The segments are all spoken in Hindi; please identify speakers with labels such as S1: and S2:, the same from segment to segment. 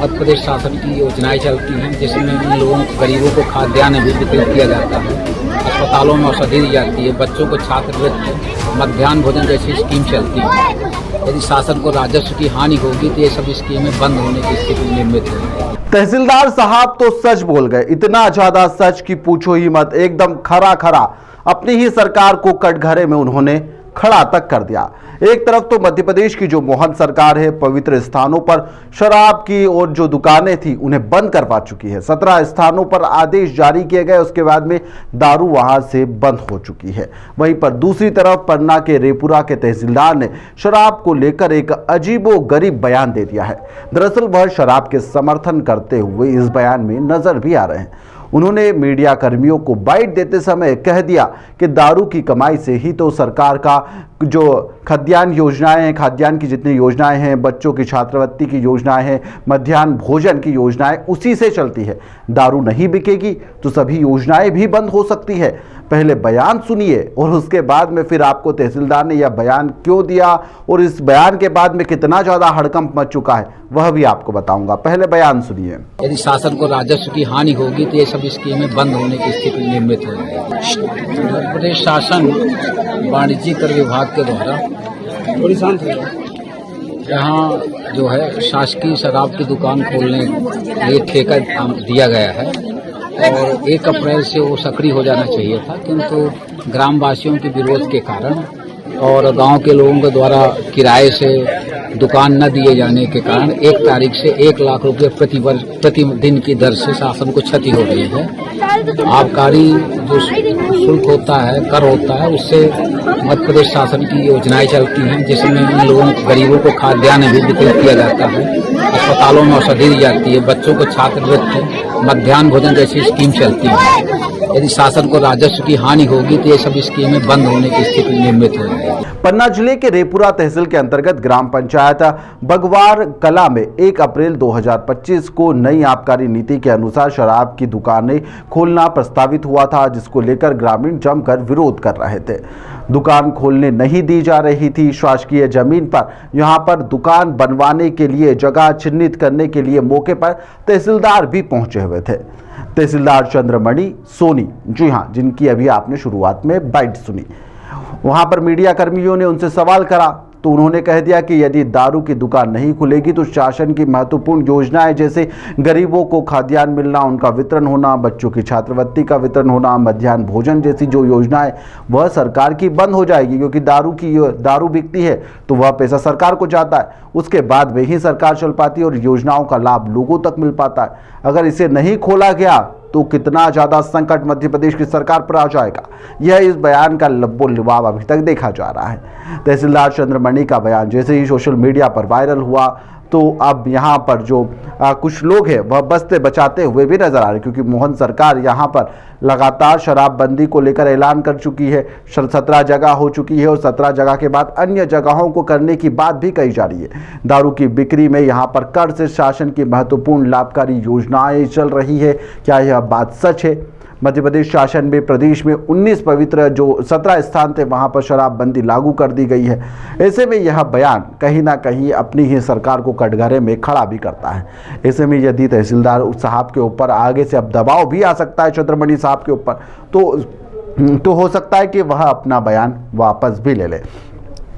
S1: मध्य प्रदेश शासन की योजनाएं चलती हैं जिसमें इन लोगों गरीबों को खाद्यान्न भी वितरित किया जाता है। अस्पतालों में औषधि दी जाती है, बच्चों को छात्रवृत्ति, मध्याह्न भोजन जैसी स्कीम चलती है। यदि शासन को राजस्व की हानि होगी तो ये सब स्कीमें बंद होने की स्थिति निर्मित होगी।
S2: तहसीलदार साहब तो सच बोल गए, इतना ज्यादा सच कि पूछो ही मत। एकदम खरा खरा अपनी ही सरकार को कटघरे में उन्होंने खड़ा तक कर दिया। एक तरफ तो मध्य प्रदेश की जो मोहन सरकार है पवित्र स्थानों पर शराब की और जो दुकानें थी उन्हें बंद करवा चुकी है। 17 स्थानों पर आदेश जारी किए गए, उसके बाद में दारू वहां से बंद हो चुकी है। वहीं पर दूसरी तरफ पन्ना के रेपुरा के तहसीलदार ने शराब को लेकर एक अजीबोगरीब बयान दे दिया है। दरअसल वह शराब के समर्थन करते हुए इस बयान में नजर भी आ रहे हैं। उन्होंने मीडिया कर्मियों को बाइट देते समय कह दिया कि दारू की कमाई से ही तो सरकार का जो खाद्यान्न योजनाएं हैं, खाद्यान्न की जितनी योजनाएं हैं, बच्चों की छात्रवृत्ति की योजनाएं हैं, मध्याह्न भोजन की योजनाएं उसी से चलती है। दारू नहीं बिकेगी तो सभी योजनाएं भी बंद हो सकती है। पहले बयान सुनिए और उसके बाद में फिर आपको तहसीलदार ने यह बयान क्यों दिया और इस बयान के बाद में कितना ज्यादा हड़कंप मच चुका है वह भी आपको बताऊंगा। पहले बयान सुनिए।
S1: यदि शासन को राजस्व की हानि होगी तो ये सब स्कीमें बंद होने की स्थिति निर्मित हो जाएगी। मध्य प्रदेश शासन वाणिज्य कर विभाग के द्वारा यहाँ जो है शासकीय शराब की दुकान खोलने के लिए ठेका दिया गया है और 1 अप्रैल से वो सक्रिय हो जाना चाहिए था, किंतु ग्रामवासियों के विरोध के कारण और गांव के लोगों के द्वारा किराए से दुकान न दिए जाने के कारण 1 तारीख से 1 लाख रुपये प्रतिदिन की दर से शासन को क्षति हो रही है। आबकारी जो शुल्क होता है, कर होता है, उससे मध्य प्रदेश शासन की योजनाएं चलती हैं जिसमें इन लोगों गरीबों को खाद्यान्न भी वितरित किया जाता है। अस्पतालों में औषधि दी जाती है, बच्चों को छात्रवृत्ति, मध्याह्न भोजन जैसी स्कीम चलती है। यदि शासन को राजस्व की हानि होगी तो ये सब स्कीमें बंद होने की स्थिति निर्मित हो जाएगी।
S2: पन्ना जिले के रेपुरा तहसील के अंतर्गत ग्राम पंचायत बगवार कला में 1 अप्रैल 2025 को नई आबकारी नीति के अनुसार शराब की दुकानें खोलना प्रस्तावित हुआ था, जिसको लेकर ग्रामीण जमकर विरोध कर रहे थे। दुकान खोलने नहीं दी जा रही थी। शासकीय जमीन पर यहां पर दुकान बनवाने के लिए जगह चिन्हित करने के लिए मौके पर तहसीलदार भी पहुंचे हुए थे। तहसीलदार चंद्रमणि सोनी, जी हां, जिनकी अभी आपने शुरुआत में बाइट सुनी। वहां पर मीडिया कर्मियों ने उनसे सवाल करा तो उन्होंने कह दिया कि यदि दारू की दुकान नहीं खुलेगी तो शासन की महत्वपूर्ण योजनाएं जैसे गरीबों को खाद्यान्न मिलना, उनका वितरण होना, बच्चों की छात्रवृत्ति का वितरण होना, मध्याह्न भोजन जैसी जो योजनाएं वह सरकार की बंद हो जाएगी, क्योंकि दारू बिकती है तो वह पैसा सरकार को जाता है, उसके बाद में ही सरकार चल पाती है और योजनाओं का लाभ लोगों तक मिल पाता है। अगर इसे नहीं खोला गया तो कितना ज़्यादा संकट मध्य प्रदेश की सरकार पर आ जाएगा। यह इस बयान का लब्बो लिबाब अभी तक देखा जा रहा है। तहसीलदार चंद्रमणि का बयान जैसे ही सोशल मीडिया पर वायरल हुआ तो अब यहाँ पर जो कुछ लोग हैं वह बचते बचाते हुए भी नजर आ रहे, क्योंकि मोहन सरकार यहाँ पर लगातार शराबबंदी को लेकर ऐलान कर चुकी है। 17 जगह हो चुकी है और 17 जगह के बाद अन्य जगहों को करने की बात भी कही जा रही है। दारू की बिक्री में यहाँ पर कर से शासन की महत्वपूर्ण लाभकारी योजनाएं चल रही है। क्या यह बात सच है? मध्य प्रदेश शासन में प्रदेश में 19 पवित्र जो 17 स्थान थे वहां पर शराबबंदी लागू कर दी गई है। ऐसे में यह बयान कहीं ना कहीं अपनी ही सरकार को कटघरे में खड़ा भी करता है। ऐसे में यदि तहसीलदार साहब के ऊपर आगे से अब दबाव भी आ सकता है चंद्रमणि साहब के ऊपर, तो हो सकता है कि वह अपना बयान वापस भी ले ले,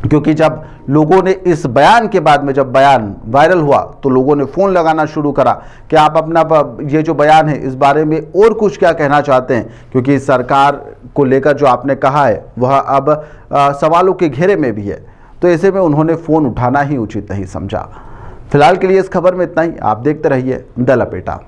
S2: क्योंकि जब लोगों ने इस बयान के बाद में जब बयान वायरल हुआ तो लोगों ने फ़ोन लगाना शुरू करा कि आप अपना ये जो बयान है इस बारे में और कुछ क्या कहना चाहते हैं, क्योंकि सरकार को लेकर जो आपने कहा है वह अब सवालों के घेरे में भी है। तो ऐसे में उन्होंने फ़ोन उठाना ही उचित नहीं समझा। फिलहाल के लिए इस खबर में इतना ही। आप देखते रहिए द लपेटा।